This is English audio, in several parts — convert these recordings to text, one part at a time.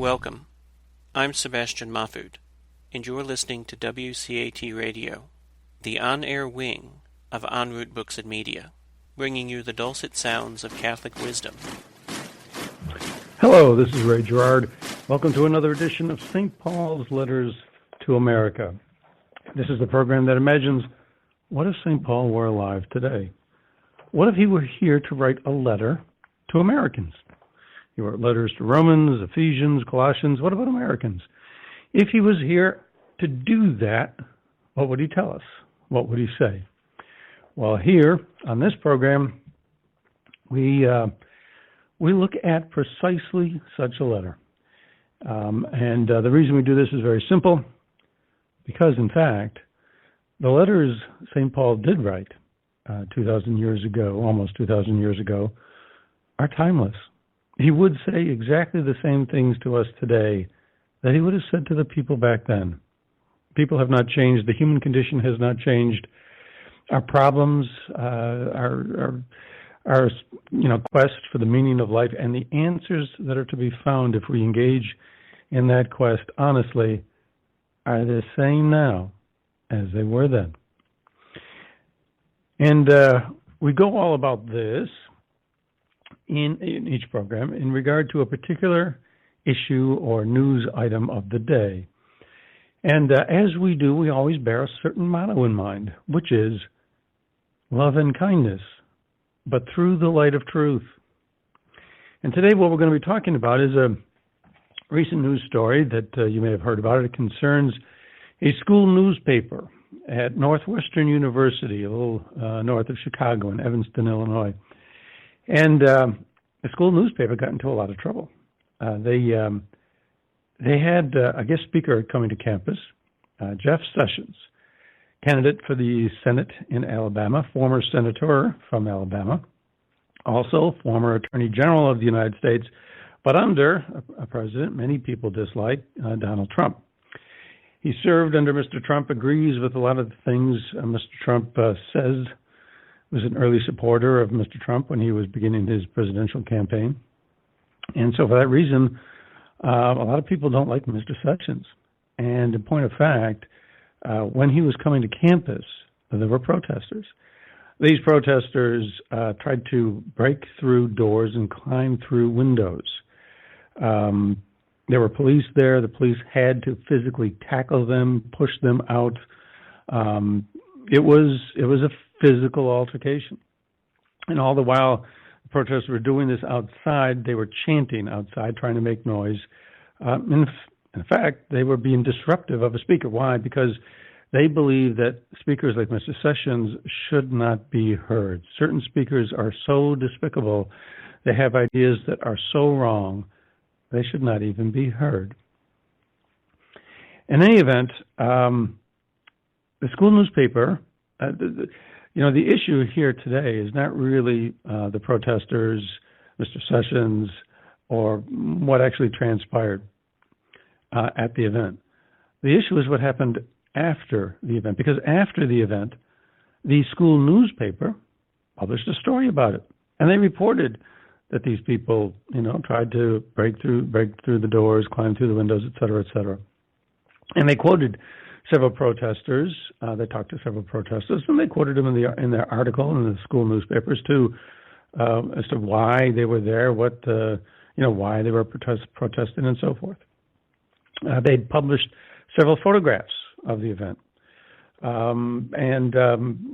Welcome. I'm Sebastian Mahfood, and you're listening to WCAT Radio, the on-air wing of En Route Books and Media, bringing you the dulcet sounds of Catholic wisdom. Hello, this is Ray Gerard. Welcome to another edition of St. Paul's Letters to America. This is the program that imagines, what if St. Paul were alive today? What if he were here to write a letter to Americans? He wrote letters to Romans, Ephesians, Colossians. What about Americans? If he was here to do that, what would he tell us? What would he say? Well, here on this program, we look at precisely such a letter. The reason we do this is very simple, because, in fact, the letters St. Paul did write 2,000 years ago, almost 2,000 years ago, are timeless. He would say exactly the same things to us today that he would have said to the people back then. People have not changed. The human condition has not changed. Our problems, our quest for the meaning of life, and the answers that are to be found if we engage in that quest honestly are the same now as they were then. And we go all about this in each program in regard to a particular issue or news item of the day. And as we do, we always bear a certain motto in mind, which is love and kindness, but through the light of truth. And today what we're going to be talking about is a recent news story that you may have heard about. It concerns a school newspaper at Northwestern University, a little north of Chicago in Evanston, Illinois. And the school newspaper got into a lot of trouble. They had a guest speaker coming to campus, Jeff Sessions, candidate for the Senate in Alabama, former senator from Alabama, also former Attorney General of the United States, but under a president many people dislike, Donald Trump. He served under Mr. Trump, agrees with a lot of the things Mr. Trump says, was an early supporter of Mr. Trump when he was beginning his presidential campaign. And so for that reason, a lot of people don't like Mr. Sessions. And in point of fact, when he was coming to campus, there were protesters. These protesters tried to break through doors and climb through windows. There were police there. The police had to physically tackle them, push them out. It was a physical altercation. And all the while the protesters were doing this outside, they were chanting outside, trying to make noise. In fact, they were being disruptive of a speaker. Why? Because they believe that speakers like Mr. Sessions should not be heard. Certain speakers are so despicable, they have ideas that are so wrong, they should not even be heard. In any event, the school newspaper, the issue here today is not really the protesters, Mr. Sessions, or what actually transpired at the event. The issue is what happened after the event, because after the event, the school newspaper published a story about it, and they reported that these people, tried to break through the doors, climb through the windows, et cetera, et cetera. And they quoted several protesters. They talked to several protesters, and they quoted them in their article in the school newspapers too, as to why they were there, why they were protesting, and so forth. They published several photographs of the event, and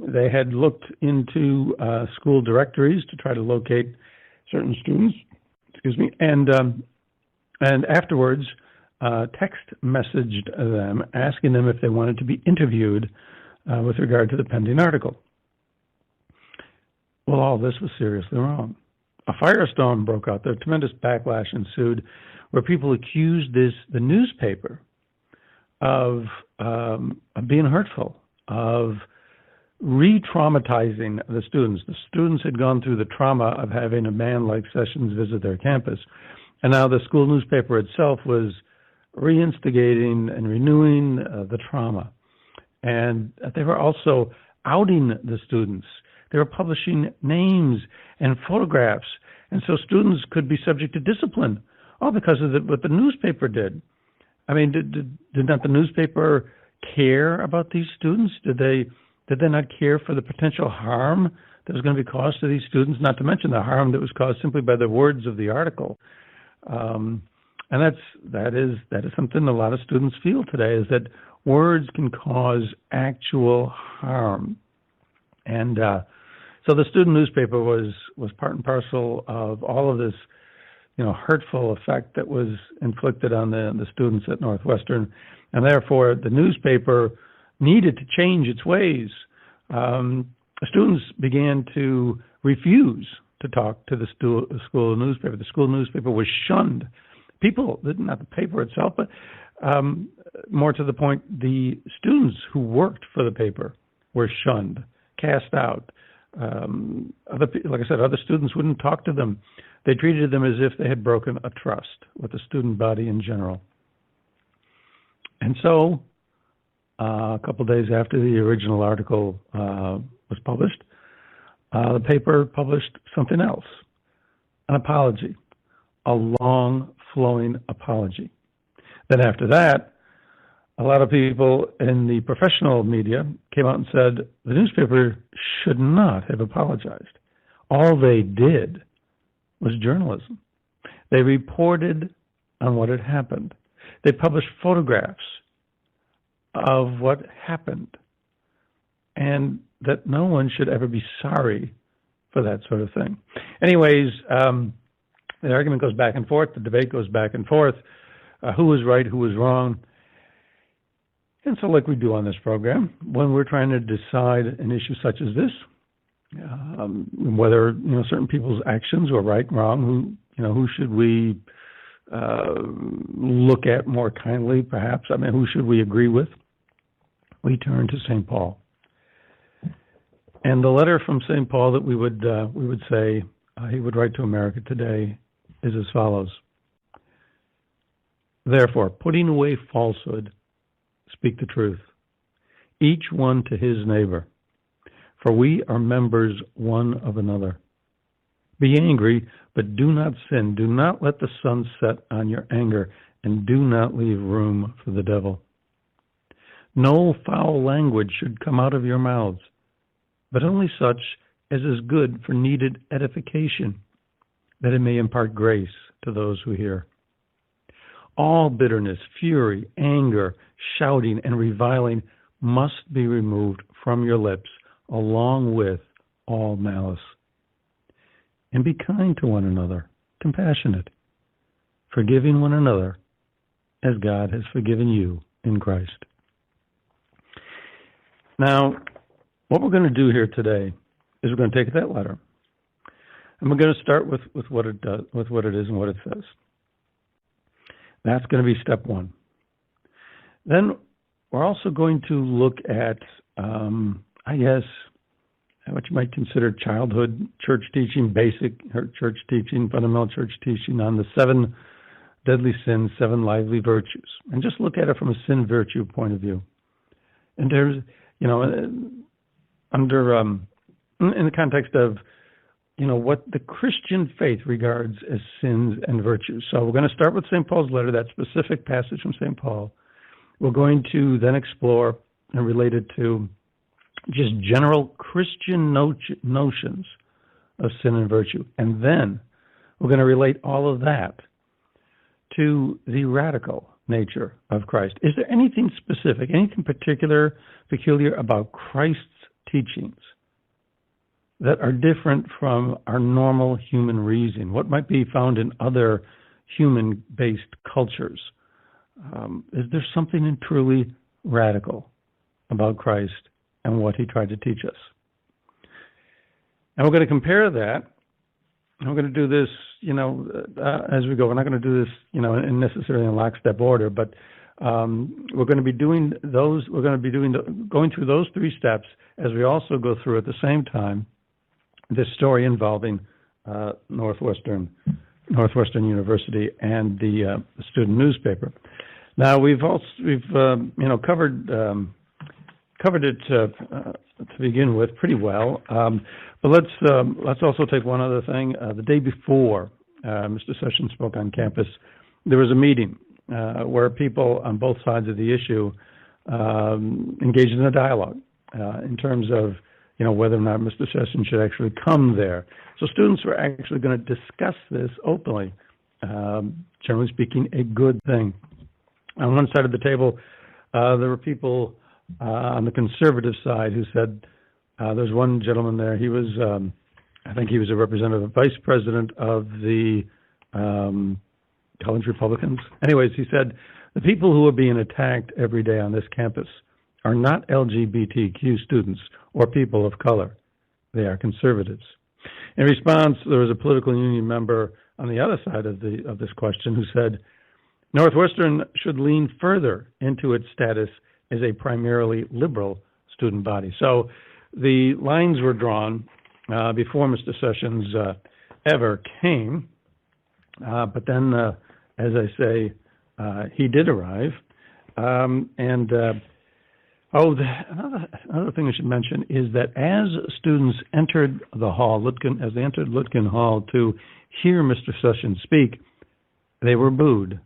they had looked into school directories to try to locate certain students. And afterwards, text messaged them, asking them if they wanted to be interviewed with regard to the pending article. Well, all this was seriously wrong. A firestorm broke out. A tremendous backlash ensued, where people accused the newspaper of being hurtful, of re-traumatizing the students. The students had gone through the trauma of having a man like Sessions visit their campus, and now the school newspaper itself was reinstigating and renewing the trauma. And they were also outing the students. They were publishing names and photographs, and so students could be subject to discipline All because of what the newspaper did. I mean, did not the newspaper care about these students? Did they not care for the potential harm that was going to be caused to these students? Not to mention the harm that was caused simply by the words of the article. And that is something a lot of students feel today, is that words can cause actual harm. And so the student newspaper was part and parcel of all of this, hurtful effect that was inflicted on the students at Northwestern, and therefore the newspaper needed to change its ways. Students began to refuse to talk to the school newspaper. The school newspaper was shunned. People, not the paper itself, but more to the point, the students who worked for the paper were shunned, cast out. Like I said, other students wouldn't talk to them. They treated them as if they had broken a trust with the student body in general. And so, a couple of days after the original article was published, the paper published something else, an apology, a long, flowing apology. Then after that, a lot of people in the professional media came out and said the newspaper should not have apologized. All they did was journalism. They reported on what had happened. They published photographs of what happened, and that no one should ever be sorry for that sort of thing. Anyways, the argument goes back and forth, the debate goes back and forth, who was right, who was wrong. And so like we do on this program, when we're trying to decide an issue such as this, whether certain people's actions were right, wrong, who should we look at more kindly, perhaps? I mean, who should we agree with? We turn to St. Paul, and the letter from St. Paul that we would say he would write to America today is as follows: Therefore, putting away falsehood, speak the truth, each one to his neighbor. For we are members one of another. Be angry, but do not sin. Do not let the sun set on your anger, and do not leave room for the devil. No foul language should come out of your mouths, but only such as is good for needed edification, that it may impart grace to those who hear. All bitterness, fury, anger, shouting, and reviling must be removed from your lips, along with all malice. And be kind to one another, compassionate, forgiving one another, as God has forgiven you in Christ. Now, what we're going to do here today is we're going to take that letter, and we're going to start with what it does, with what it is and what it says. That's going to be step one. Then we're also going to look at what you might consider childhood church teaching, basic church teaching, fundamental church teaching on the 7 deadly sins, 7 lively virtues, and just look at it from a sin-virtue point of view. And there's, in the context of, what the Christian faith regards as sins and virtues. So we're going to start with St. Paul's letter, that specific passage from St. Paul. We're going to then explore and relate it to just general Christian notions of sin and virtue. And then we're going to relate all of that to the radical nature of Christ. Is there anything specific, anything peculiar about Christ's teachings that are different from our normal human reason? What might be found in other human-based cultures? Is there something truly radical about Christ and what he tried to teach us? And we're going to compare that, and we're going to do this, as we go. We're not going to do this, in necessarily in lockstep order, but we're going to be doing those. We're going to be going through those 3 steps as we also go through at the same time this story involving Northwestern University and the student newspaper. Now we've covered it to begin with pretty well, but let's also take one other thing. The day before Mr. Sessions spoke on campus, there was a meeting where people on both sides of the issue engaged in a dialogue in terms of, whether or not Mr. Sessions should actually come there. So students were actually going to discuss this openly. Generally speaking, a good thing. On one side of the table, there were people on the conservative side who said, there's one gentleman there, he was, I think he was a representative, vice president of the College Republicans. Anyways, he said, the people who are being attacked every day on this campus are not LGBTQ students or people of color. They are conservatives. In response, there was a political union member on the other side of this question who said, Northwestern should lean further into its status as a primarily liberal student body. So the lines were drawn before Mr. Sessions ever came, but then, as I say, he did arrive. Another thing I should mention is that as students entered the hall, as they entered Lutkin Hall to hear Mr. Sessions speak, they were booed.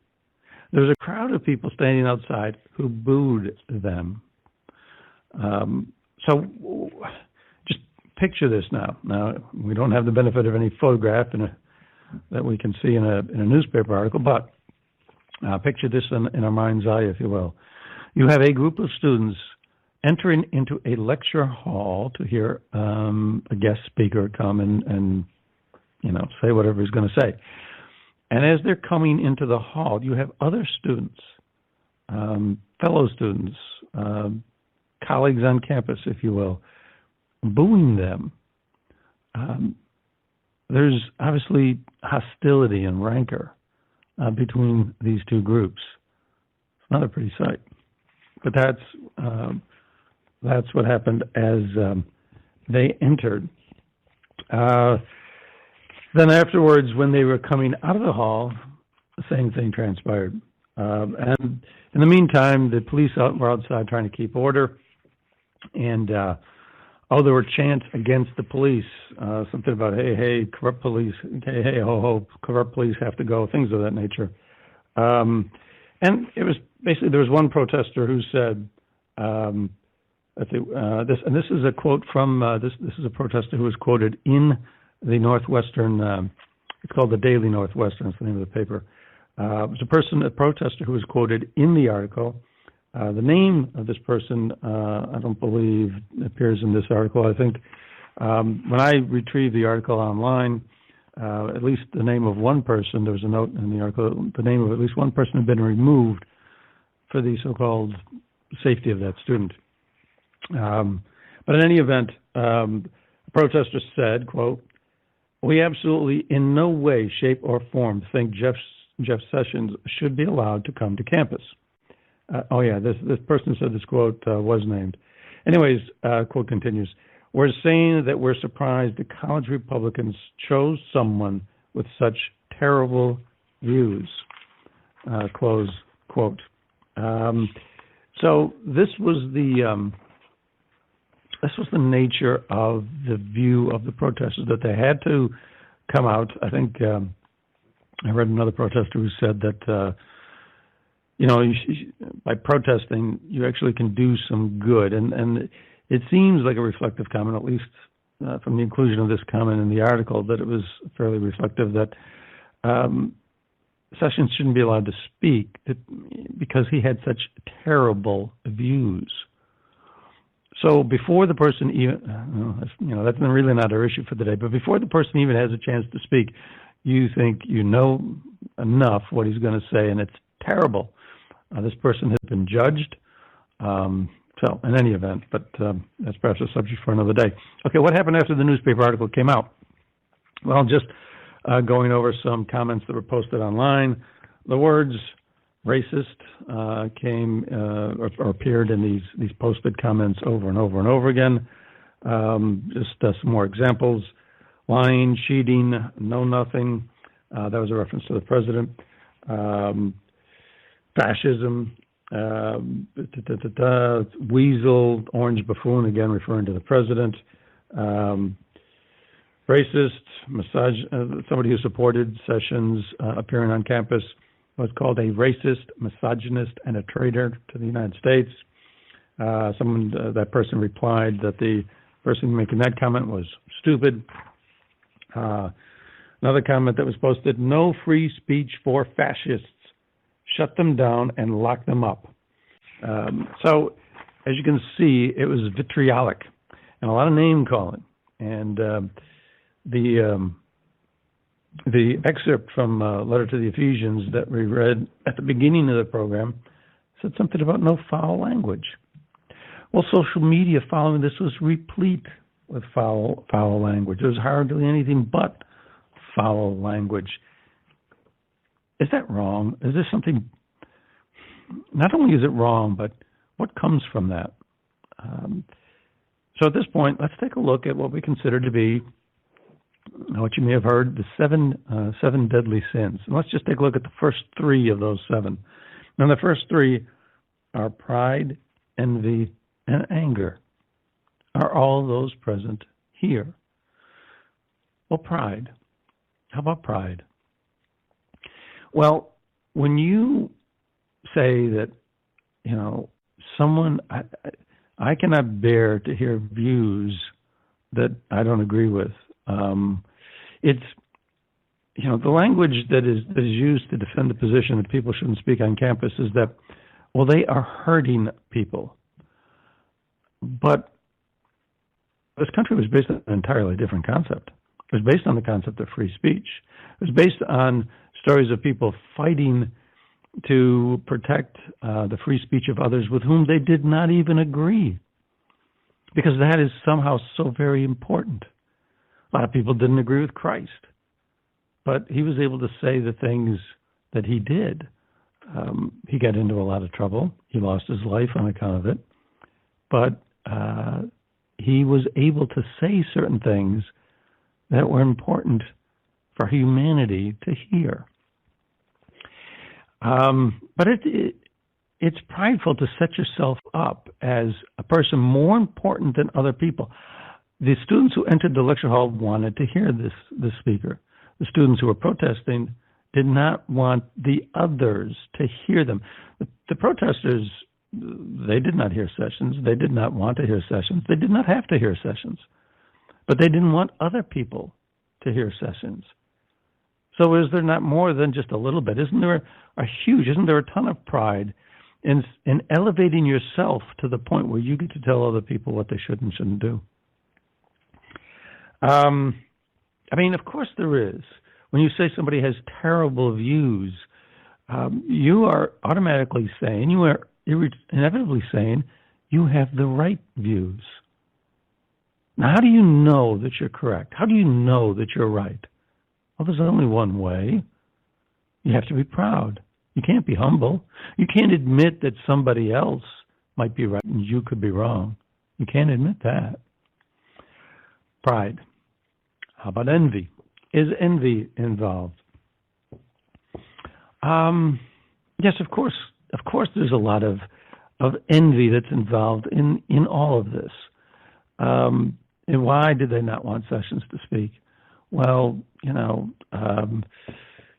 There was a crowd of people standing outside who booed them. So just picture this now. Now, we don't have the benefit of any photograph that we can see in a newspaper article, but picture this in our mind's eye, if you will. You have a group of students entering into a lecture hall to hear a guest speaker come and say whatever he's going to say. And as they're coming into the hall, you have other students, fellow students, colleagues on campus, if you will, booing them. There's obviously hostility and rancor between these two groups. It's not a pretty sight. But that's what happened as they entered. Then afterwards, when they were coming out of the hall, the same thing transpired. And in the meantime, the police were outside trying to keep order. And, there were chants against the police, something about, hey, corrupt police, hey, ho, corrupt police have to go, things of that nature. And it was basically, there was one protester who said, this is a quote from, this is a protester who was quoted in the Northwestern, it's called the Daily Northwestern, it's the name of the paper. It was a protester who was quoted in the article. The name of this person, I don't believe appears in this article. I think when I retrieved the article online, at least the name of one person, there was a note in the article, the name of at least one person had been removed for the so-called safety of that student. But in any event, the protester said, quote, "We absolutely in no way, shape, or form think Jeff Sessions should be allowed to come to campus." This person said this quote was named. Anyways, quote continues, "We're saying that we're surprised the college Republicans chose someone with such terrible views." Close quote. So this was the nature of the view of the protesters, that they had to come out. I think I read another protester who said that by protesting you actually can do some good, and it seems like a reflective comment, at least from the inclusion of this comment in the article, that it was fairly reflective that Sessions shouldn't be allowed to speak because he had such terrible views. So before the person even, that's really not our issue for the day, but before the person even has a chance to speak, you think you know enough what he's going to say, and it's terrible. This person has been judged. So in any event, but that's perhaps a subject for another day. Okay, what happened after the newspaper article came out? Well, just going over some comments that were posted online. The words racist came or appeared in these posted comments over and over and over again. Just some more examples. Lying, cheating, know nothing. That was a reference to the president. Fascism, weasel, orange buffoon, again referring to the president. racist, somebody who supported Sessions appearing on campus was called a racist, misogynist, and a traitor to the United States. That person replied that the person making that comment was stupid. Another comment that was posted: no free speech for fascists. Shut them down and lock them up. So, as you can see, it was vitriolic and a lot of name calling. And the excerpt from Letter to the Ephesians that we read at the beginning of the program said something about no foul language. Well, social media following this was replete with foul language. There was hardly anything but foul language. Is that wrong? Is this something? Not only is it wrong, but what comes from that? So at this point, let's take a look at what we consider to be what you may have heard, the seven deadly sins. And let's just take a look at the first three of those seven. Now, the first three are pride, envy, and anger. Are all those present here? Well, pride. How about pride? Well, when you say that, someone, I cannot bear to hear views that I don't agree with. It's, the language that is used to defend the position that people shouldn't speak on campus is that, well, they are hurting people. But this country was based on an entirely different concept. It was based on the concept of free speech. It was based on stories of people fighting to protect the free speech of others with whom they did not even agree, because that is somehow so very important. A lot of people didn't agree with Christ, but he was able to say the things that he did. He got into a lot of trouble. He lost his life on account of it, but he was able to say certain things that were important for humanity to hear. But it's prideful to set yourself up as a person more important than other people. The students who entered the lecture hall wanted to hear this speaker. The students who were protesting did not want the others to hear them. The protesters, they did not hear Sessions. They did not want to hear Sessions. They did not have to hear Sessions. But they didn't want other people to hear Sessions. So is there not more than just a little bit? Isn't there a ton of pride in elevating yourself to the point where you get to tell other people what they should and shouldn't do? Of course there is. When you say somebody has terrible views, you are automatically saying, you are inevitably saying, you have the right views. Now, how do you know that you're correct? How do you know that you're right? Well, there's only one way. You have to be proud. You can't be humble. You can't admit that somebody else might be right and you could be wrong. You can't admit that. Pride. How about envy? Is envy involved? Yes, of course. Of course there's a lot of envy that's involved in all of this. And why did they not want Sessions to speak? Well,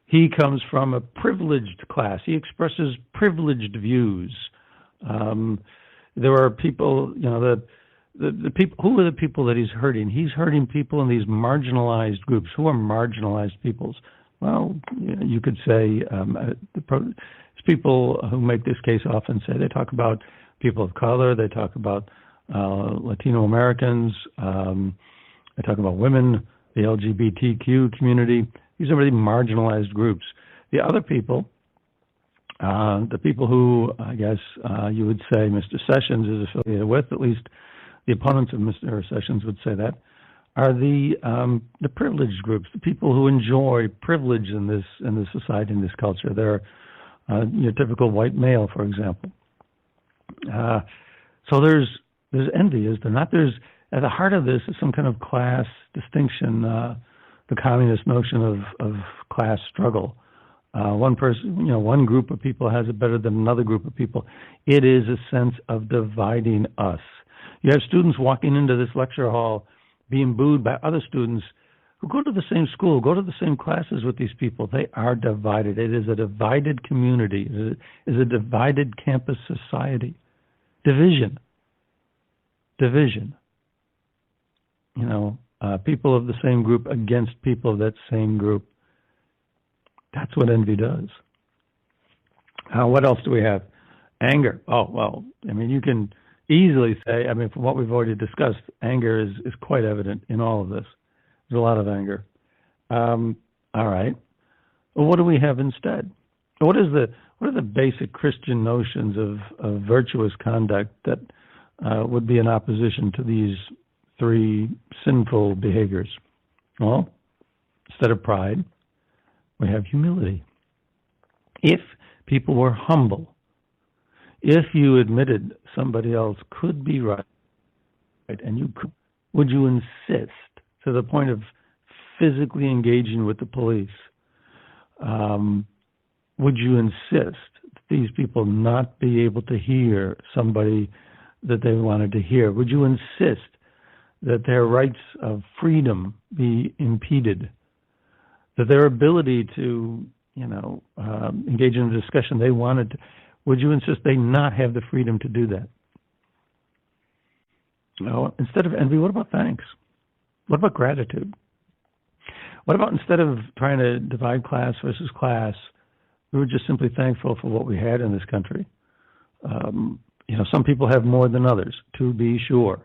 he comes from a privileged class. He expresses privileged views. There are people, the people. Who are the people that he's hurting? He's hurting people in these marginalized groups. Who are marginalized peoples? Well, you could say people who make this case often say they talk about people of color. They talk about Latino Americans. They talk about women, the LGBTQ community. These are really marginalized groups. The other people, the people who I guess you would say Mr. Sessions is affiliated with, at least the opponents of Mr. Sessions would say that, are the privileged groups, the people who enjoy privilege in this society, in this culture. They're your typical white male, for example. So there's envy, is there not? There's at the heart of this is some kind of class distinction, the communist notion of class struggle. One person, one group of people has it better than another group of people. It is a sense of dividing us. You have students walking into this lecture hall being booed by other students who go to the same school, go to the same classes with these people. They are divided. It is a divided community. It is a divided campus society. Division. People of the same group against people of that same group. That's what envy does. What else do we have? Anger. Oh, well, you can easily say, from what we've already discussed, anger is quite evident in all of this. There's a lot of anger. All right. Well, what do we have instead? What are the basic Christian notions of virtuous conduct that would be in opposition to these three sinful behaviors? Well, instead of pride, we have humility. If people were humble, if you admitted somebody else could be right and you could, would you insist to the point of physically engaging with the police? Would you insist that these people not be able to hear somebody that they wanted to hear? Would you insist that their rights of freedom be impeded? That their ability to, engage in a discussion they wanted to, would you insist they not have the freedom to do that? No. Instead of envy, what about thanks? What about gratitude? What about instead of trying to divide class versus class, we were just simply thankful for what we had in this country? Some people have more than others, to be sure.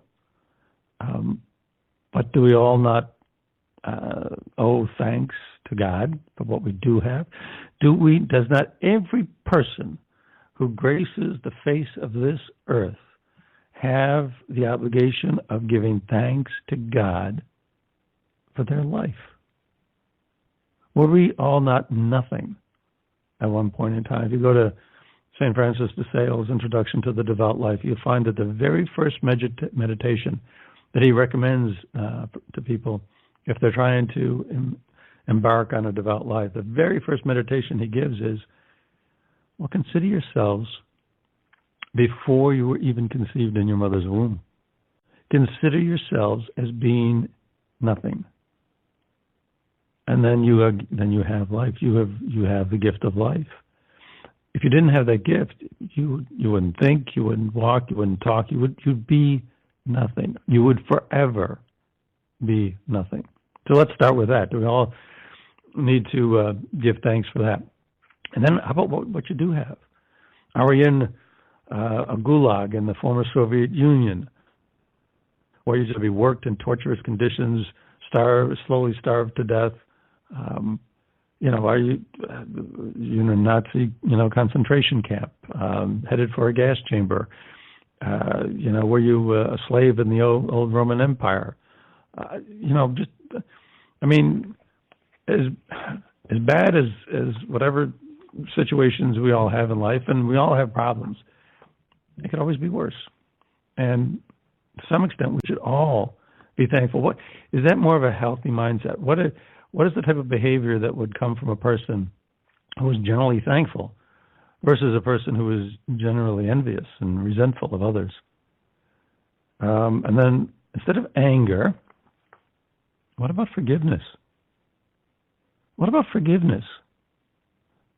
But do we all not owe thanks to God for what we do have? Does not every person who graces the face of this earth have the obligation of giving thanks to God for their life? Were we all not nothing at one point in time? If you go to St. Francis de Sales' Introduction to the Devout Life, you'll find that the very first meditation that he recommends to people if they're trying to embark on a devout life, the very first meditation he gives is, well, consider yourselves before you were even conceived in your mother's womb. Consider yourselves as being nothing. And then you have life. You have the gift of life. If you didn't have that gift, you wouldn't think, you wouldn't walk, you wouldn't talk, you'd be nothing. You would forever be nothing. So let's start with that. We all need to give thanks for that. And then how about what you do have? Are we in a gulag in the former Soviet Union, where you should be worked in torturous conditions, slowly starved to death? Are you in a Nazi, concentration camp, headed for a gas chamber? Were you a slave in the old Roman Empire? As bad as whatever situations we all have in life, and we all have problems, it could always be worse. And to some extent, we should all be thankful. What is that more of a healthy mindset? What is the type of behavior that would come from a person who is generally thankful versus a person who is generally envious and resentful of others? And then instead of anger, what about forgiveness? What about forgiveness?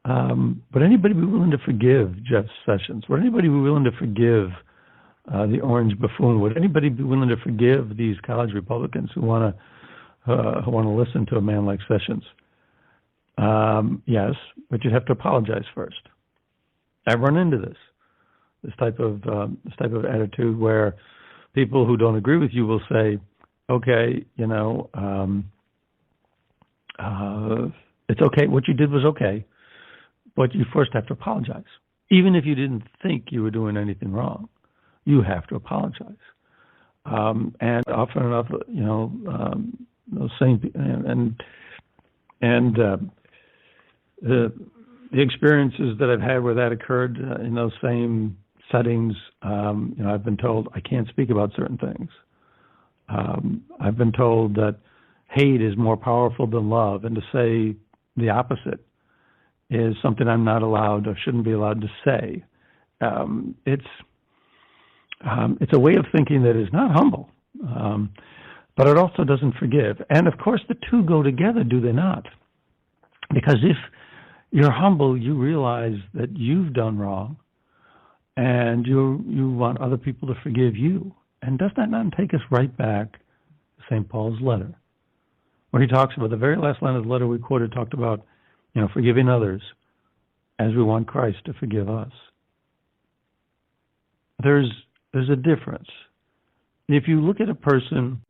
Would anybody be willing to forgive Jeff Sessions? Would anybody be willing to forgive the orange buffoon? Would anybody be willing to forgive these college Republicans who want to listen to a man like Sessions? Yes, but you'd have to apologize first. I've run into this type of attitude where people who don't agree with you will say, "Okay, it's okay. What you did was okay, but you first have to apologize. Even if you didn't think you were doing anything wrong, you have to apologize." And often enough, those same the experiences that I've had where that occurred in those same settings, I've been told I can't speak about certain things. I've been told that hate is more powerful than love, and to say the opposite is something I'm not allowed or shouldn't be allowed to say. It's a way of thinking that is not humble. but it also doesn't forgive. And of course, the two go together, do they not? Because if you're humble, you realize that you've done wrong, and you want other people to forgive you. And does that not take us right back to St. Paul's letter, where he talks about, the very last line of the letter we quoted talked about, forgiving others as we want Christ to forgive us. There's a difference. If you look at a person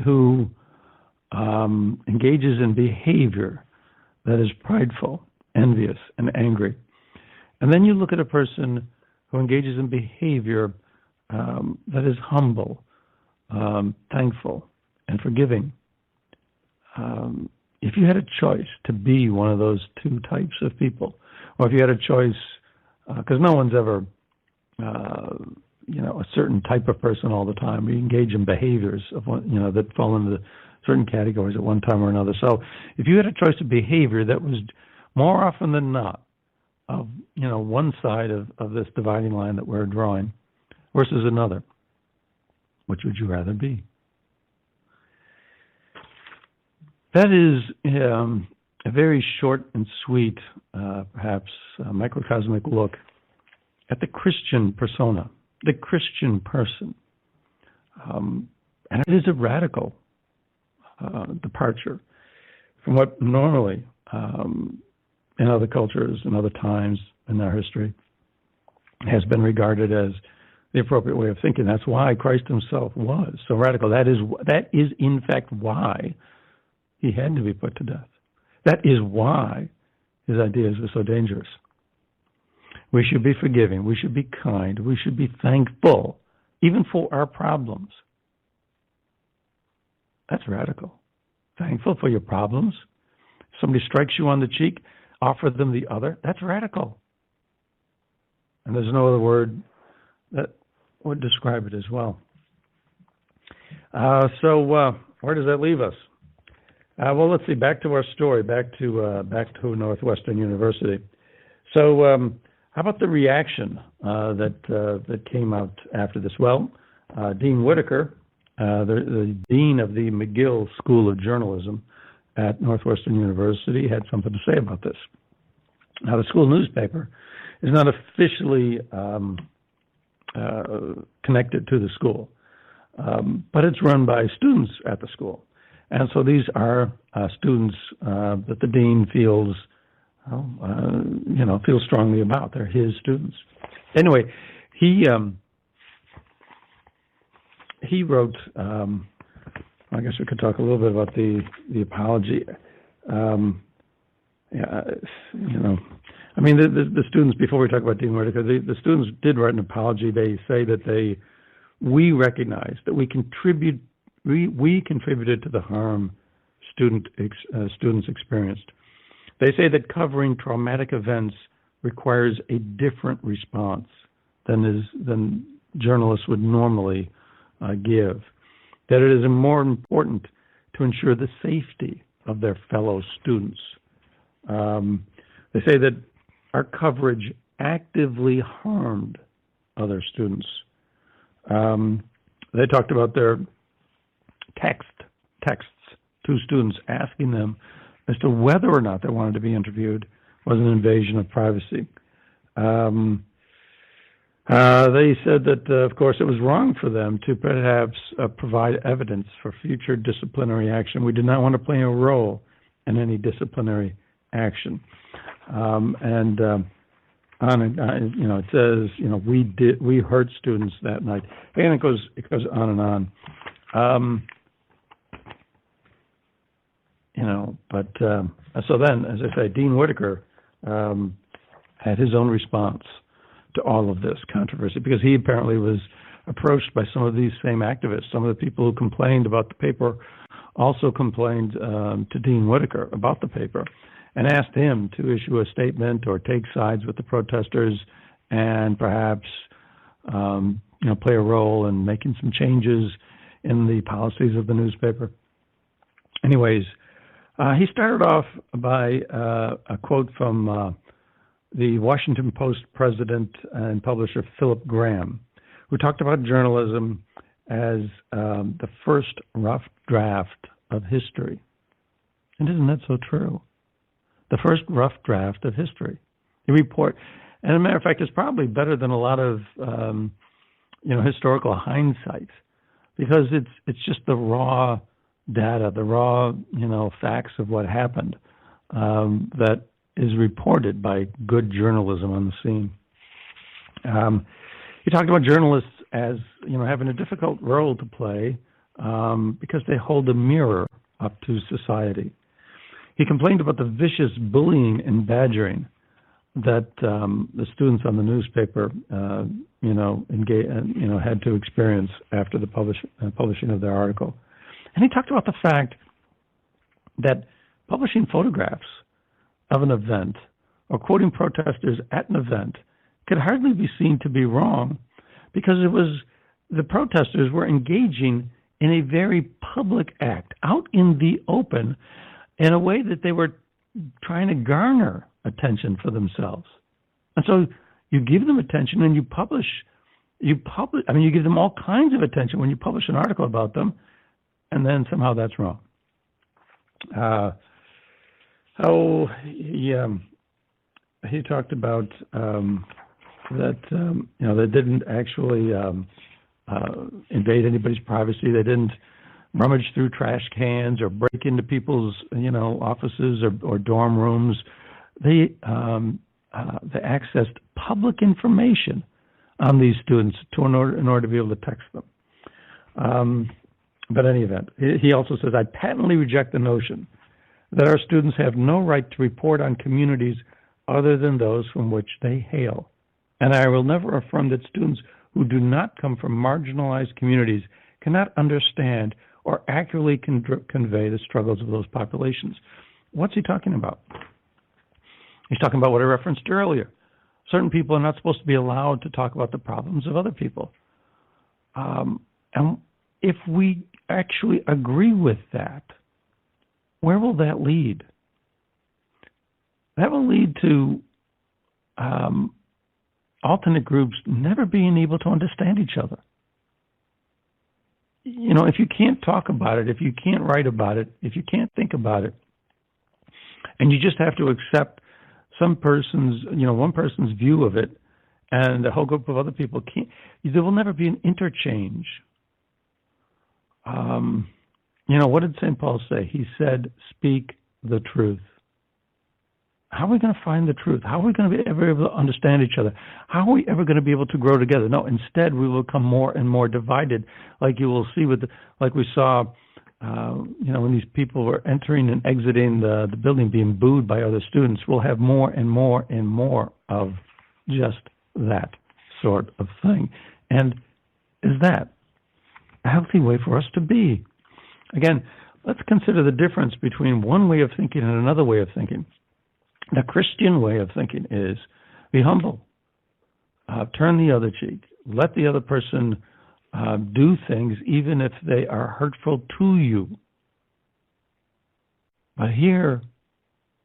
who engages in behavior that is prideful, envious, and angry, and then you look at a person who engages in behavior that is humble, thankful, and forgiving, if you had a choice to be one of those two types of people, or if you had a choice, because no one's ever a certain type of person all the time. We engage in behaviors of that fall into certain categories at one time or another. So if you had a choice of behavior that was more often than not of one side of this dividing line that we're drawing versus another, which would you rather be? That is a very short and sweet, perhaps microcosmic look at the Christian persona, the Christian person. And it is a radical departure from what normally, in other cultures and other times in our history, has been regarded as the appropriate way of thinking. That's why Christ himself was so radical. That is in fact why he had to be put to death. That is why his ideas were so dangerous. We should be forgiving. We should be kind. We should be thankful, even for our problems. That's radical. Thankful for your problems. If somebody strikes you on the cheek, offer them the other. That's radical. And there's no other word that would describe it as well. So where does that leave us? Well, let's see. Back to our story. Back to Northwestern University. So. How about the reaction that came out after this? Well, Dean Whitaker, the dean of the McGill School of Journalism at Northwestern University, had something to say about this. Now, the school newspaper is not officially connected to the school, but it's run by students at the school. And so these are students that the dean feels strongly about. They're his students. Anyway, he wrote. I guess we could talk a little bit about the apology. The students. Before we talk about Dean Whitaker, the students did write an apology. They say that we recognize that we contributed to the harm students experienced. They say that covering traumatic events requires a different response than journalists would normally give. That it is more important to ensure the safety of their fellow students. They say that our coverage actively harmed other students. They talked about their texts to students asking them as to whether or not they wanted to be interviewed was an invasion of privacy. They said that, of course, it was wrong for them to perhaps provide evidence for future disciplinary action. We did not want to play a role in any disciplinary action. It says, we hurt students that night. And it goes on and on. So then, as I say, Dean Whitaker had his own response to all of this controversy, because he apparently was approached by some of these same activists. Some of the people who complained about the paper also complained to Dean Whitaker about the paper and asked him to issue a statement or take sides with the protesters and perhaps play a role in making some changes in the policies of the newspaper. Anyways, he started off by a quote from the Washington Post president and publisher Philip Graham, who talked about journalism as the first rough draft of history. And isn't that so true? The first rough draft of history. The report, and as a matter of fact, it's probably better than a lot of historical hindsight, because it's just the raw data, the raw facts of what happened that is reported by good journalism on the scene. He talked about journalists as having a difficult role to play because they hold a mirror up to society. He complained about the vicious bullying and badgering that the students on the newspaper had to experience after the publishing of their article. And he talked about the fact that publishing photographs of an event or quoting protesters at an event could hardly be seen to be wrong, because the protesters were engaging in a very public act out in the open in a way that they were trying to garner attention for themselves. And so you give them attention and you give them all kinds of attention when you publish an article about them, and then somehow that's wrong. He talked about that they didn't actually invade anybody's privacy. They didn't rummage through trash cans or break into people's offices or dorm rooms. They accessed public information on these students in order to be able to text them. But in any event, he also says, I patently reject the notion that our students have no right to report on communities other than those from which they hail. And I will never affirm that students who do not come from marginalized communities cannot understand or accurately convey the struggles of those populations. What's he talking about? He's talking about what I referenced earlier. Certain people are not supposed to be allowed to talk about the problems of other people. And if we actually agree with that, where will that lead? That will lead to alternate groups never being able to understand each other. If you can't talk about it, if you can't write about it, if you can't think about it, and you just have to accept one person's view of it, and a whole group of other people can't, there will never be an interchange. What did St. Paul say? He said, speak the truth. How are we going to find the truth? How are we going to be ever able to understand each other? How are we ever going to be able to grow together? No, instead we will become more and more divided, like you will see like we saw, when these people were entering and exiting the building, being booed by other students. We'll have more and more and more of just that sort of thing. And is that a healthy way for us to be? Again, let's consider the difference between one way of thinking and another way of thinking. The Christian way of thinking is be humble, turn the other cheek, let the other person do things even if they are hurtful to you. But here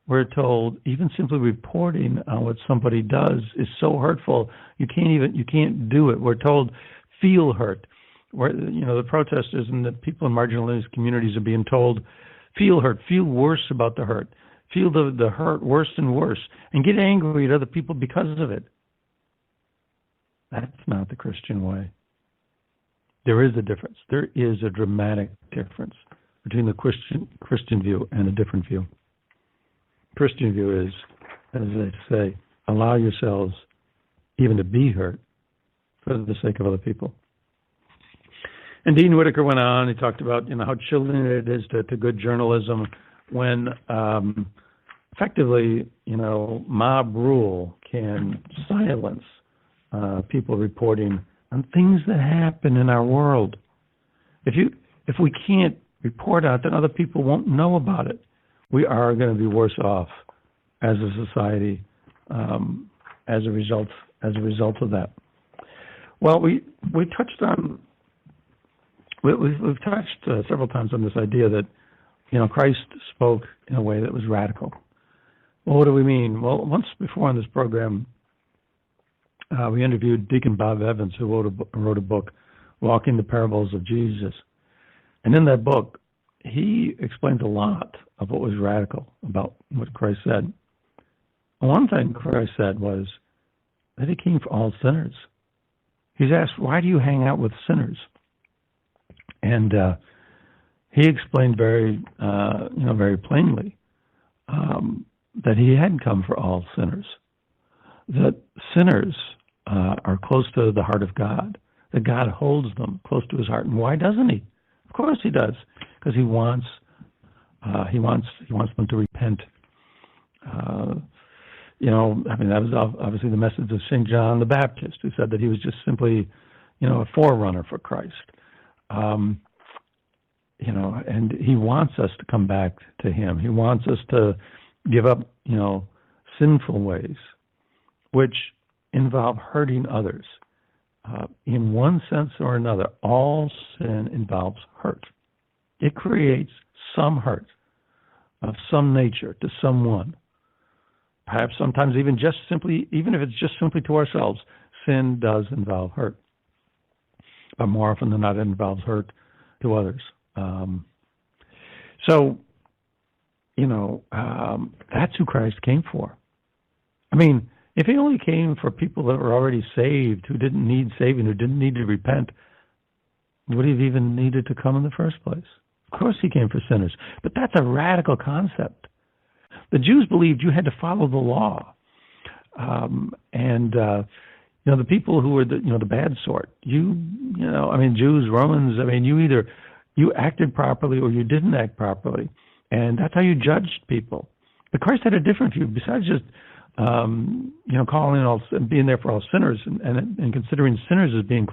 we're told even simply reporting on what somebody does is so hurtful you can't do it. We're told feel hurt. Where the protesters and the people in marginalized communities are being told feel hurt, feel worse about the hurt. Feel the hurt worse and worse, and get angry at other people because of it. That's not the Christian way. There is a difference. There is a dramatic difference between the Christian view and a different view. Christian view is, as they say, allow yourselves even to be hurt for the sake of other people. And Dean Whitaker went on. He talked about how chilling it is to good journalism when effectively, mob rule can silence people reporting on things that happen in our world. If we can't report out, then other people won't know about it. We are going to be worse off as a society as a result of that. Well, we've touched several times on this idea that Christ spoke in a way that was radical. Well, what do we mean? Well, once before on this program, we interviewed Deacon Bob Evans, who wrote a book, Walking the Parables of Jesus. And in that book, he explains a lot of what was radical about what Christ said. One thing Christ said was that he came for all sinners. He's asked, why do you hang out with sinners? And he explained very plainly that he hadn't come for all sinners. That sinners are close to the heart of God. That God holds them close to his heart. And why doesn't he? Of course he does, because he wants them to repent. That was obviously the message of St. John the Baptist, who said that he was just simply, a forerunner for Christ. And he wants us to come back to him. He wants us to give up, sinful ways, which involve hurting others. In one sense or another, all sin involves hurt. It creates some hurt of some nature to someone. Perhaps sometimes even if it's just simply to ourselves, sin does involve hurt. But more often than not, it involves hurt to others. That's who Christ came for. I mean, if he only came for people that were already saved, who didn't need saving, who didn't need to repent, would he have even needed to come in the first place? Of course he came for sinners. But that's a radical concept. The Jews believed you had to follow the law. The people who were the bad sort, Jews, Romans, you acted properly or you didn't act properly. And that's how you judged people. But Christ had a different view. Besides just, being there for all sinners and considering sinners as being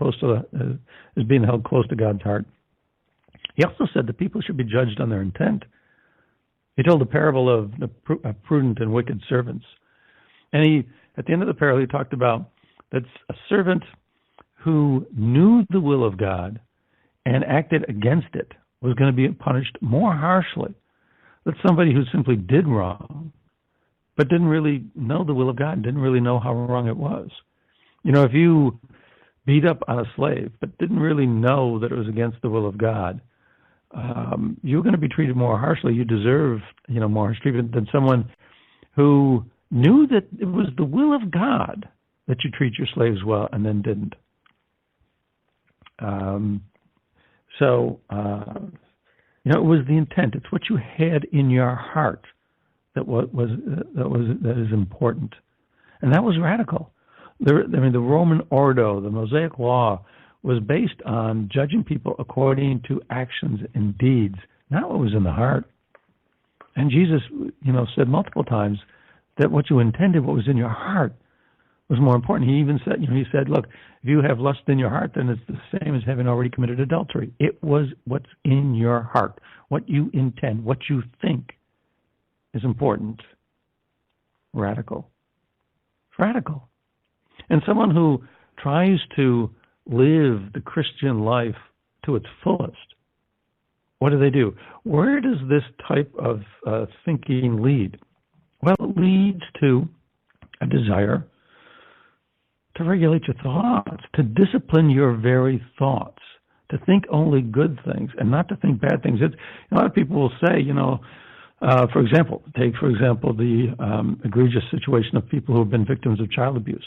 as being held close to God's heart. He also said that people should be judged on their intent. He told the parable of the prudent and wicked servants. And at the end of the parable, he talked about that a servant who knew the will of God and acted against it was going to be punished more harshly than somebody who simply did wrong, but didn't really know the will of God, didn't really know how wrong it was. If you beat up on a slave, but didn't really know that it was against the will of God, you're going to be treated more harshly. You deserve, more harsh treatment than someone who knew that it was the will of God that you treat your slaves well and then didn't. It was the intent. It's what you had in your heart that is important, and that was radical. The Roman Ordo, the Mosaic Law, was based on judging people according to actions and deeds, not what was in the heart. And Jesus, said multiple times that what you intended, what was in your heart, was more important. He even said, look, if you have lust in your heart, then it's the same as having already committed adultery. It was what's in your heart, what you intend, what you think is important. Radical. It's radical. And someone who tries to live the Christian life to its fullest, what do? Where does this type of thinking lead? Well, it leads to a desire to regulate your thoughts, to discipline your very thoughts, to think only good things and not to think bad things. A lot of people will say, for example, the egregious situation of people who have been victims of child abuse.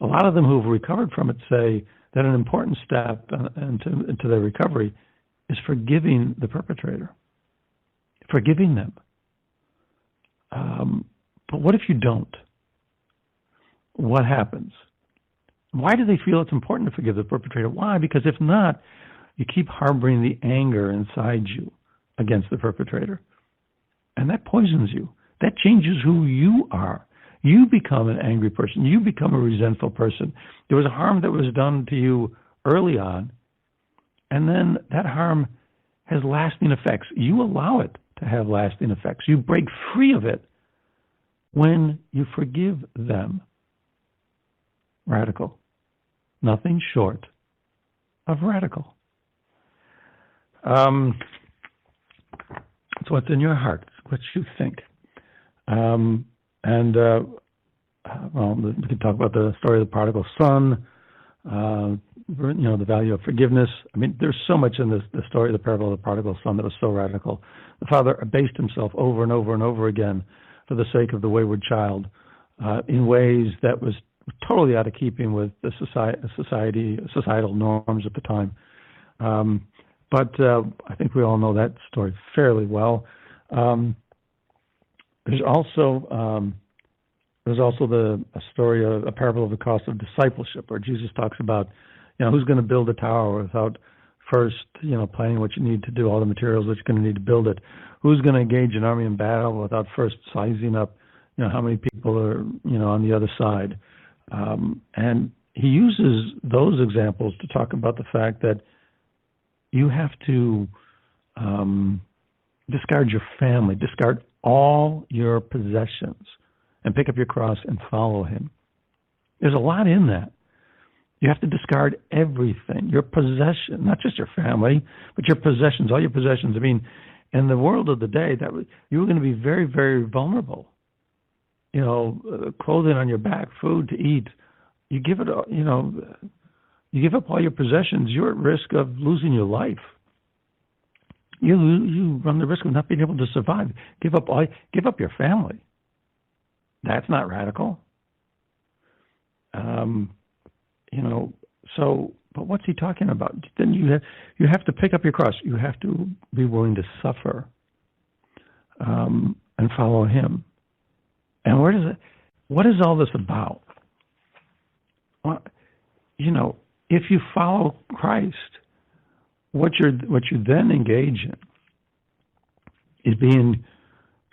A lot of them who have recovered from it say that an important step into their recovery is forgiving the perpetrator, forgiving them. But what if you don't? What happens? Why do they feel it's important to forgive the perpetrator? Why? Because if not, you keep harboring the anger inside you against the perpetrator. And that poisons you. That changes who you are. You become an angry person. You become a resentful person. There was a harm that was done to you early on, and then that harm has lasting effects. You allow it to have lasting effects. You break free of it when you forgive them. Radical. Nothing short of radical. It's what's in your heart. It's what you think. We can talk about the story of the prodigal son, the value of forgiveness. I mean, there's so much in the story of the parable of the prodigal son that was so radical. The father abased himself over and over and over again for the sake of the wayward child in ways that was totally out of keeping with the societal norms at the time. But I think we all know that story fairly well. There's also a story, a parable of the cost of discipleship, where Jesus talks about, who's going to build a tower without first, planning what you need to do, all the materials that you're going to need to build it. Who's going to engage an army in battle without first sizing up, how many people are, on the other side. And he uses those examples to talk about the fact that you have to discard your family, discard all your possessions, and pick up your cross and follow him. There's a lot in that. You have to discard everything, your possession, not just your family, but your possessions, all your possessions. I mean, in the world of the day, you were going to be very, very vulnerable. Clothing on your back, food to eat. You give it, you give up all your possessions, you're at risk of losing your life. You run the risk of not being able to survive. Give up your family. That's not radical. But what's he talking about? Then you have to pick up your cross. You have to be willing to suffer and follow him. And what is all this about? Well, if you follow Christ, what you then engage in is being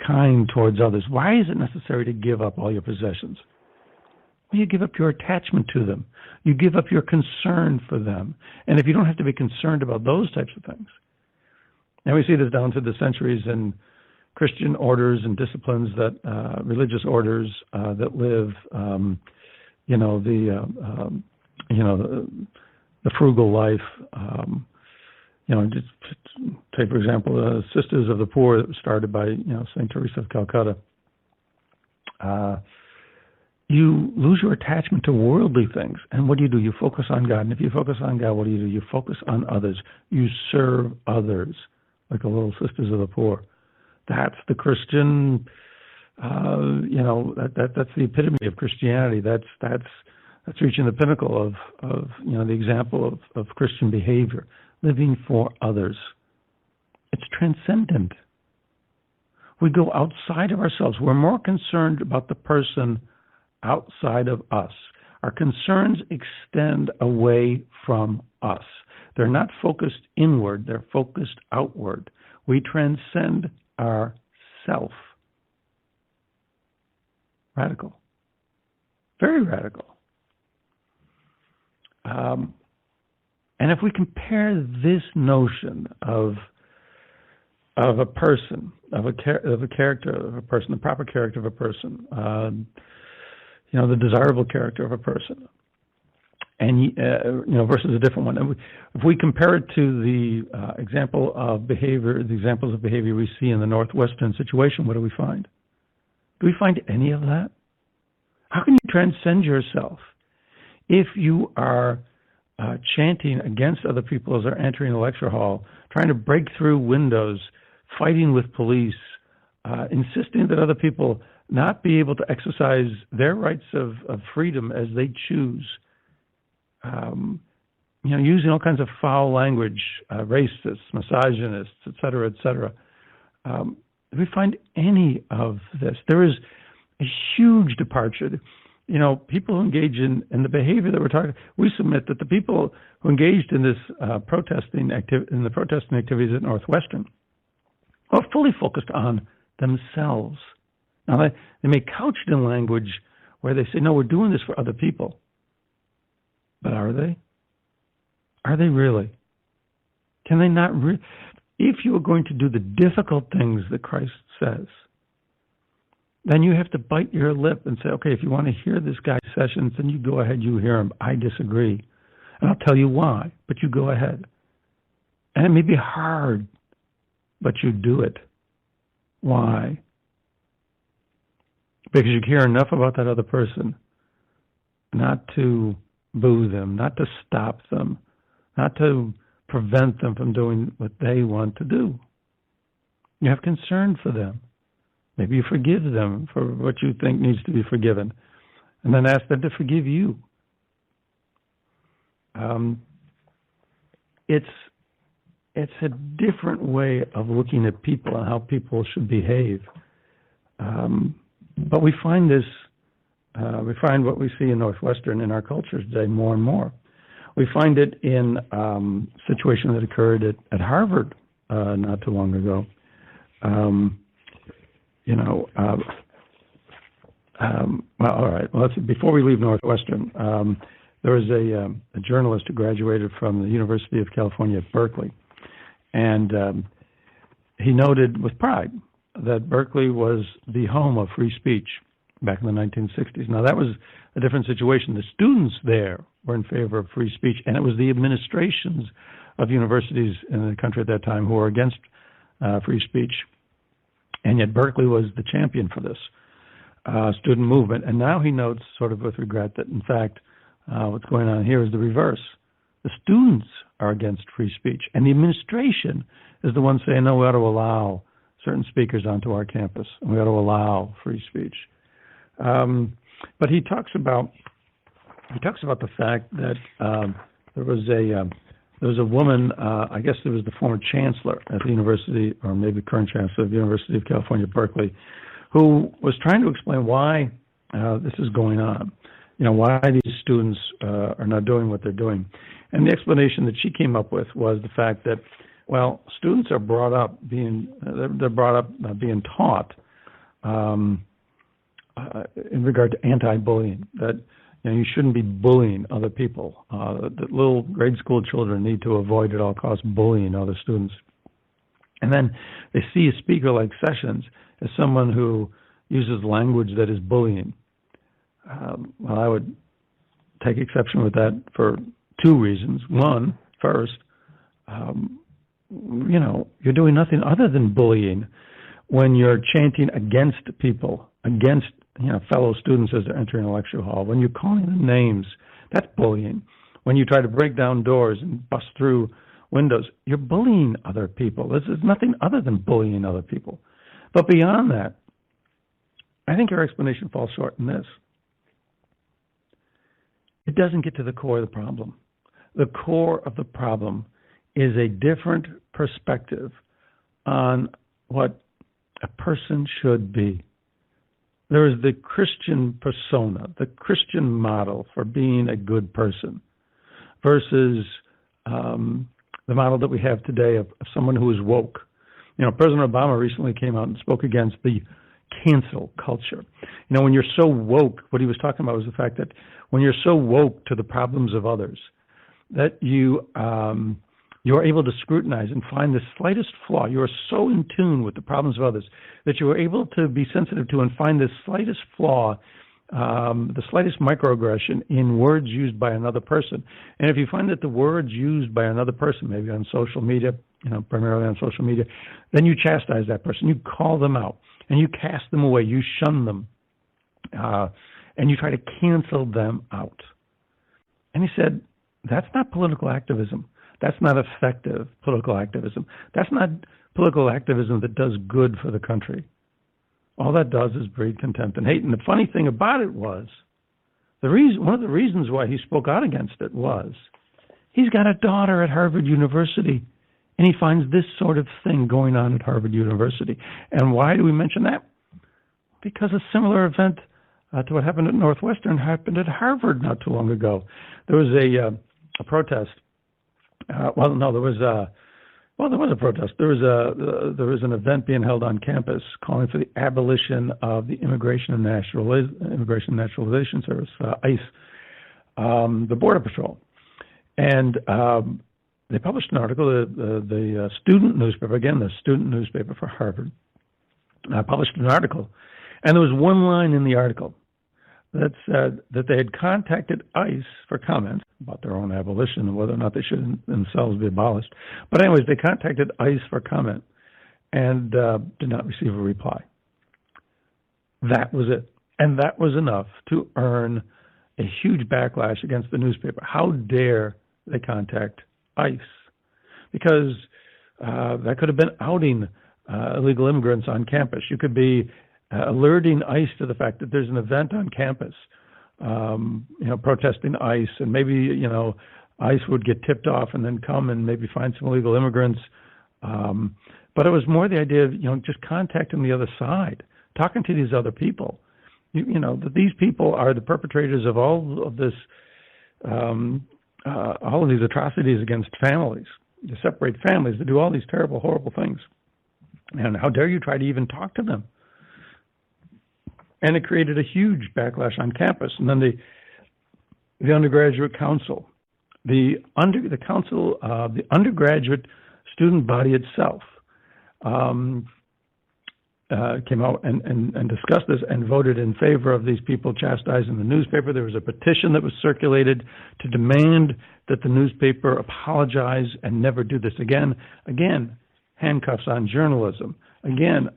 kind towards others. Why is it necessary to give up all your possessions? Well, you give up your attachment to them. You give up your concern for them. And if you don't have to be concerned about those types of things, and we see this down through the centuries in Christian orders and disciplines that religious orders that live, the frugal life. Just take for example, Sisters of the Poor that was started by Saint Teresa of Calcutta. You lose your attachment to worldly things, and what do? You focus on God. And if you focus on God, what do? You focus on others. You serve others, like the little Sisters of the Poor. That's the Christian. That's the epitome of Christianity. That's reaching the pinnacle of the example of Christian behavior, living for others. It's transcendent. We go outside of ourselves. We're more concerned about the person outside of us. Our concerns extend away from us. They're not focused inward, they're focused outward. We transcend ourself. Radical. Very radical. And if we compare this notion of a person, of a character of a person, the proper character of a person, the desirable character of a person, and versus a different one. And if we compare it to the example of behavior, the examples of behavior we see in the Northwestern situation, what do we find? Do we find any of that? How can you transcend yourself if you are chanting against other people as they're entering a lecture hall, trying to break through windows, fighting with police, insisting that other people not be able to exercise their rights of freedom as they choose, using all kinds of foul language, racists, misogynists, et cetera, et cetera. Do we find any of this? There is a huge departure. People who engage in the behavior that we're talking, we submit that the people who engaged in this protesting activities at Northwestern are fully focused on themselves. Now, they may couch it in language where they say, no, we're doing this for other people. But are they? Are they really? Can they not? If you are going to do the difficult things that Christ says, then you have to bite your lip and say, okay, if you want to hear this guy's sessions, then you go ahead, you hear him. I disagree. And I'll tell you why, but you go ahead. And it may be hard, but you do it. Why? Because you care enough about that other person not to boo them, not to stop them, not to prevent them from doing what they want to do. You have concern for them. Maybe you forgive them for what you think needs to be forgiven, and then ask them to forgive you. It's a different way of looking at people and how people should behave. But we find this, we find what we see in Northwestern in our culture today more and more. We find it in a situation that occurred at Harvard not too long ago. Well, all right. Well, before we leave Northwestern, there was a journalist who graduated from the University of California at Berkeley, and he noted with pride that Berkeley was the home of free speech back in the 1960s. Now, that was a different situation. The students there were in favor of free speech, and it was the administrations of universities in the country at that time who were against free speech. And yet Berkeley was the champion for this student movement. And now he notes, sort of with regret, that in fact what's going on here is the reverse. The students are against free speech, and the administration is the one saying, no, we ought to allow certain speakers onto our campus, and we ought to allow free speech. But he talks about the fact that there was a woman, I guess it was the former chancellor at the university, or maybe current chancellor of the University of California, Berkeley, who was trying to explain why this is going on, why these students are not doing what they're doing. And the explanation that she came up with was the fact that, well, students are brought up being taught in regard to anti-bullying, that you shouldn't be bullying other people, that little grade school children need to avoid at all costs bullying other students. And then they see a speaker like Sessions as someone who uses language that is bullying. Well, I would take exception with that for two reasons. One, first, you're doing nothing other than bullying when you're chanting against people, against fellow students as they're entering a lecture hall. When you're calling them names, that's bullying. When you try to break down doors and bust through windows, you're bullying other people. This is nothing other than bullying other people. But beyond that, I think your explanation falls short in this. It doesn't get to the core of the problem. The core of the problem is a different perspective on what a person should be. There is the Christian persona, the Christian model for being a good person, versus the model that we have today of someone who is woke. President Obama recently came out and spoke against the cancel culture. When you're so woke, what he was talking about was the fact that when you're so woke to the problems of others, that you're able to scrutinize and find the slightest flaw. You are so in tune with the problems of others that you are able to be sensitive to and find the slightest flaw, the slightest microaggression in words used by another person. And if you find that the words used by another person, maybe on social media, primarily on social media, then you chastise that person. You call them out and you cast them away. You shun them and you try to cancel them out. And he said, that's not political activism. That's not effective political activism. That's not political activism that does good for the country. All that does is breed contempt and hate. And the funny thing about it was, one of the reasons why he spoke out against it was, he's got a daughter at Harvard University, and he finds this sort of thing going on at Harvard University. And why do we mention that? Because a similar event to what happened at Northwestern happened at Harvard not too long ago. There was a protest. There was a protest. There was an event being held on campus calling for the abolition of the Immigration and Naturalization Service, ICE, the Border Patrol, and they published an article. The student newspaper, again, the student newspaper for Harvard, published an article, and there was one line in the article that said that they had contacted ICE for comment about their own abolition and whether or not they should themselves be abolished. But anyways, they contacted ICE for comment and did not receive a reply. That was it. And that was enough to earn a huge backlash against the newspaper. How dare they contact ICE? Because that could have been outing illegal immigrants on campus. You could be alerting ICE to the fact that there's an event on campus, protesting ICE, and maybe, ICE would get tipped off and then come and maybe find some illegal immigrants. But it was more the idea of, just contacting the other side, talking to these other people. That these people are the perpetrators of all of this, all of these atrocities against families. They separate families. They do all these terrible, horrible things. And how dare you try to even talk to them? And it created a huge backlash on campus. And then the undergraduate council, the undergraduate student body itself came out and discussed this and voted in favor of these people chastising the newspaper. There was a petition that was circulated to demand that the newspaper apologize and never do this again. Again, handcuffs on journalism. Again,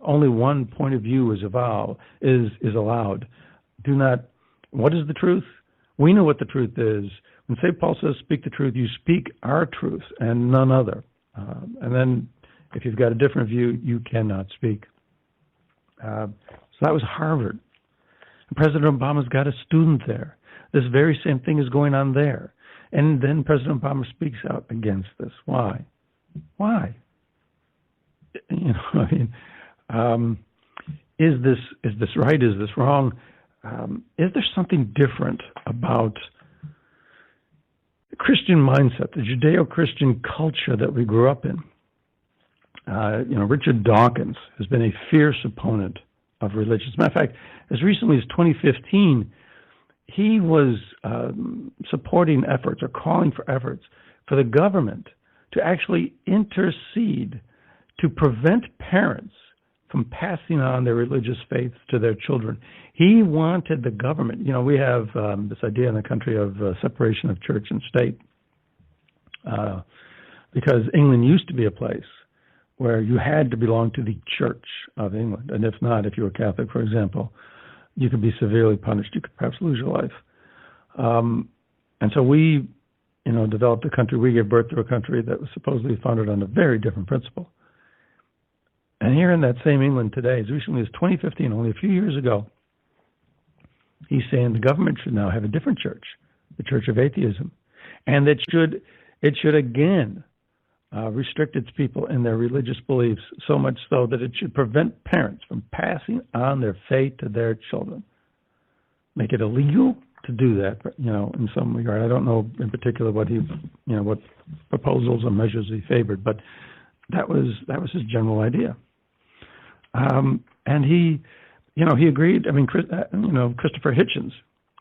only one point of view is allowed. Do not. What is the truth? We know what the truth is. When St. Paul says, "Speak the truth," you speak our truth and none other. And then, if you've got a different view, you cannot speak. So that was Harvard. And President Obama's got a student there. This very same thing is going on there. And then President Obama speaks out against this. Why? Why? Is this right? Is this wrong? Is there something different about the Christian mindset, the Judeo-Christian culture that we grew up in? Richard Dawkins has been a fierce opponent of religion. As a matter of fact, as recently as 2015, he was supporting efforts or calling for efforts for the government to actually intercede to prevent parents from passing on their religious faiths to their children. He wanted the government, we have this idea in the country of separation of church and state, because England used to be a place where you had to belong to the Church of England. And if not, if you were Catholic, for example, you could be severely punished. You could perhaps lose your life. And so we, developed a country. We gave birth to a country that was supposedly founded on a very different principle. And here in that same England today, as recently as 2015, only a few years ago, he's saying the government should now have a different church, the Church of Atheism, and it should again restrict its people in their religious beliefs, so much so that it should prevent parents from passing on their faith to their children. Make it illegal to do that, in some regard. I don't know in particular what what proposals or measures he favored, but that was his general idea. And he agreed. I mean, Christopher Hitchens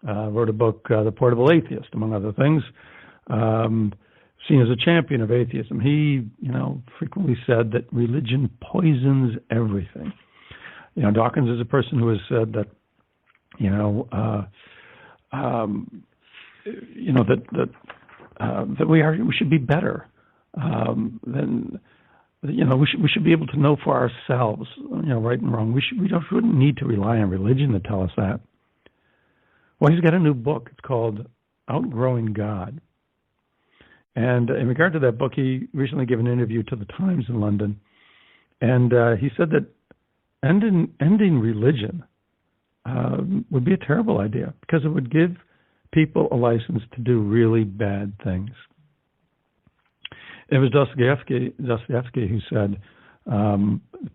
wrote a book, The Portable Atheist, among other things. Seen as a champion of atheism. He, frequently said that religion poisons everything. Dawkins is a person who has said that, that we should be better than, we should be able to know for ourselves, right and wrong. We shouldn't need to rely on religion to tell us that. Well, he's got a new book. It's called Outgrowing God. And in regard to that book, he recently gave an interview to the Times in London, and he said that ending religion would be a terrible idea because it would give people a license to do really bad things. It was Dostoevsky who said,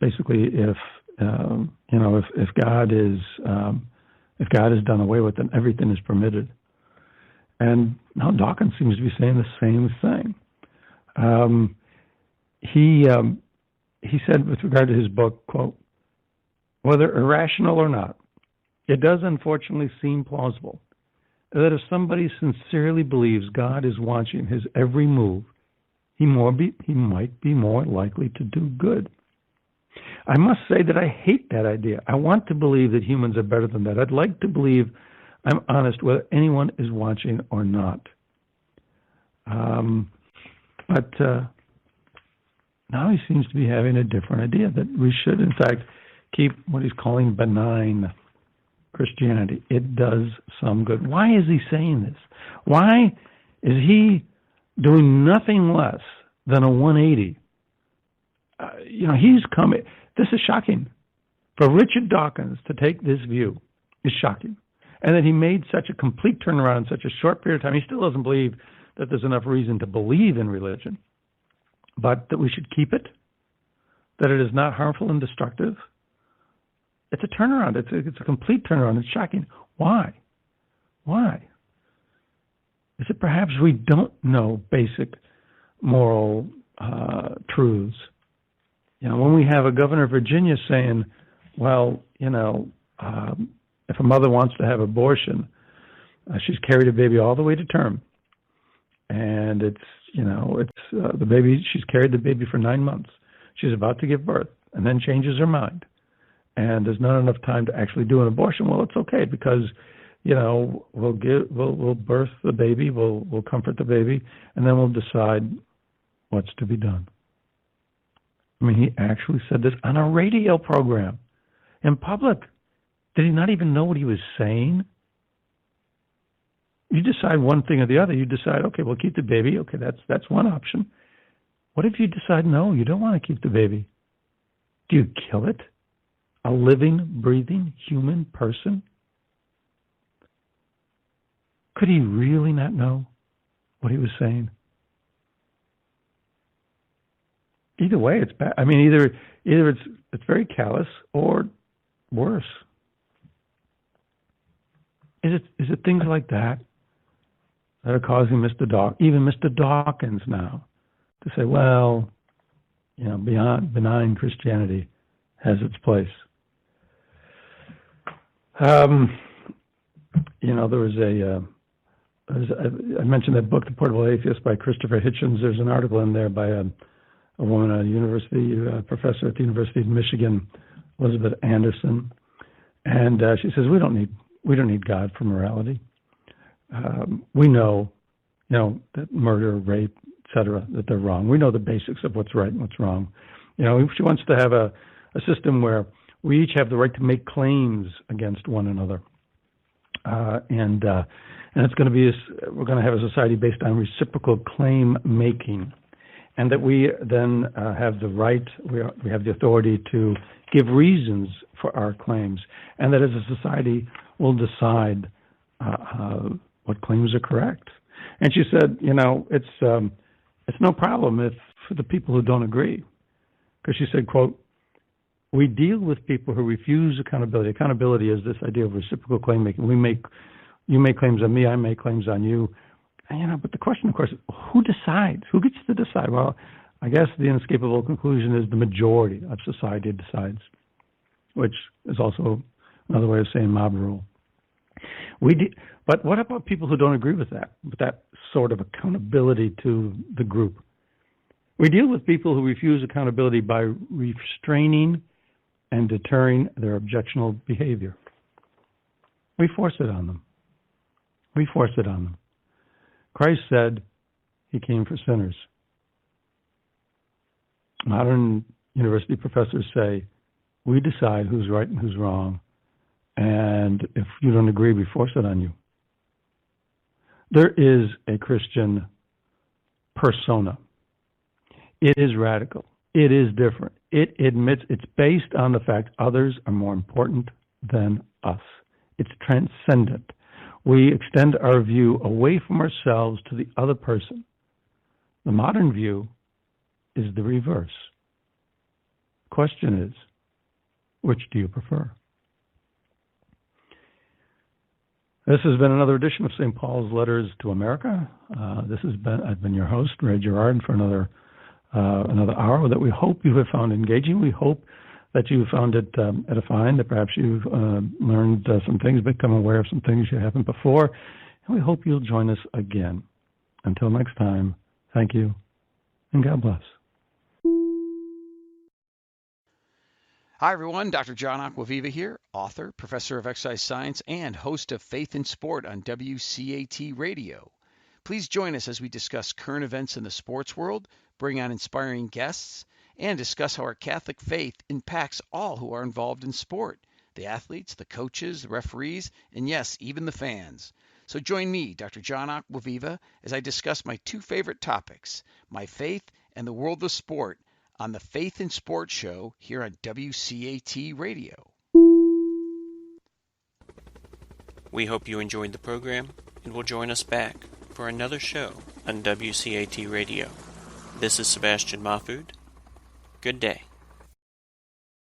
basically, if God is done away with, then everything is permitted. And now Dawkins seems to be saying the same thing. He said with regard to his book, quote, "Whether irrational or not, it does unfortunately seem plausible that if somebody sincerely believes God is watching his every move, he might be more likely to do good. I must say that I hate that idea. I want to believe that humans are better than that. I'd like to believe I'm honest whether anyone is watching or not. But now he seems to be having a different idea, that we should, in fact, keep what he's calling benign Christianity. It does some good. Why is he saying this? Why is he doing nothing less than a 180? He's coming. This is shocking. For Richard Dawkins to take this view is shocking. And that he made such a complete turnaround in such a short period of time. He still doesn't believe that there's enough reason to believe in religion, but that we should keep it, that it is not harmful and destructive. It's a turnaround. It's a complete turnaround. It's shocking. Why? Why? Is it perhaps we don't know basic moral truths? When we have a governor of Virginia saying, well, if a mother wants to have abortion, she's carried a baby all the way to term, and the baby. She's carried the baby for 9 months. She's about to give birth, and then changes her mind, and there's not enough time to actually do an abortion. Well, it's okay because we'll birth the baby, we'll comfort the baby, and then we'll decide what's to be done. I mean, he actually said this on a radio program in public. Did he not even know what he was saying? You decide one thing or the other. You decide, okay, we'll keep the baby. Okay, that's one option. What if you decide, no, you don't want to keep the baby? Do you kill it? A living, breathing human person? Could he really not know what he was saying? Either way, it's bad. I mean, either it's very callous or worse. Is it things like that that are causing even Mr. Dawkins now to say, well, beyond benign Christianity has its place. I mentioned that book, The Portable Atheist, by Christopher Hitchens. There's an article in there by a woman, a professor at the University of Michigan, Elizabeth Anderson, and she says we don't need God for morality. We know, that murder, rape, etc., that they're wrong. We know the basics of what's right and what's wrong. She wants to have a system where we each have the right to make claims against one another, and it's going to be we're going to have a society based on reciprocal claim making. And that we then have the right, we have the authority to give reasons for our claims, and that as a society we'll decide what claims are correct. And she said, it's no problem for the people who don't agree, because she said, quote, we deal with people who refuse accountability. Accountability is this idea of reciprocal claim making. You make claims on me, I make claims on you. But the question, of course, is who decides? Who gets to decide? Well, I guess the inescapable conclusion is the majority of society decides, which is also another way of saying mob rule. But what about people who don't agree with that sort of accountability to the group? We deal with people who refuse accountability by restraining and deterring their objectionable behavior. We force it on them. Christ said he came for sinners. Modern university professors say, we decide who's right and who's wrong, and if you don't agree, we force it on you. There is a Christian persona. It is radical. It is different. It admits it's based on the fact others are more important than us. It's transcendent. We extend our view away from ourselves to the other person. The modern view is the reverse. Question is, which do you prefer? This has been another edition of St. Paul's Letters to America. I've been your host, Ray Gerard, for another hour that we hope you have found engaging. We hope that you found it edifying, that perhaps you've learned some things, become aware of some things you haven't before, and we hope you'll join us again. Until next time, thank you, and God bless. Hi, everyone. Dr. John Acquaviva here, author, professor of exercise science, and host of Faith in Sport on WCAT Radio. Please join us as we discuss current events in the sports world, bring on inspiring guests, and discuss how our Catholic faith impacts all who are involved in sport. the athletes, the coaches, the referees, and yes, even the fans. So join me, Dr. John Aquaviva, as I discuss my two favorite topics, my faith and the world of sport, on the Faith in Sport Show here on WCAT Radio. We hope you enjoyed the program and will join us back for another show on WCAT Radio. This is Sebastian Mahfood. Good day.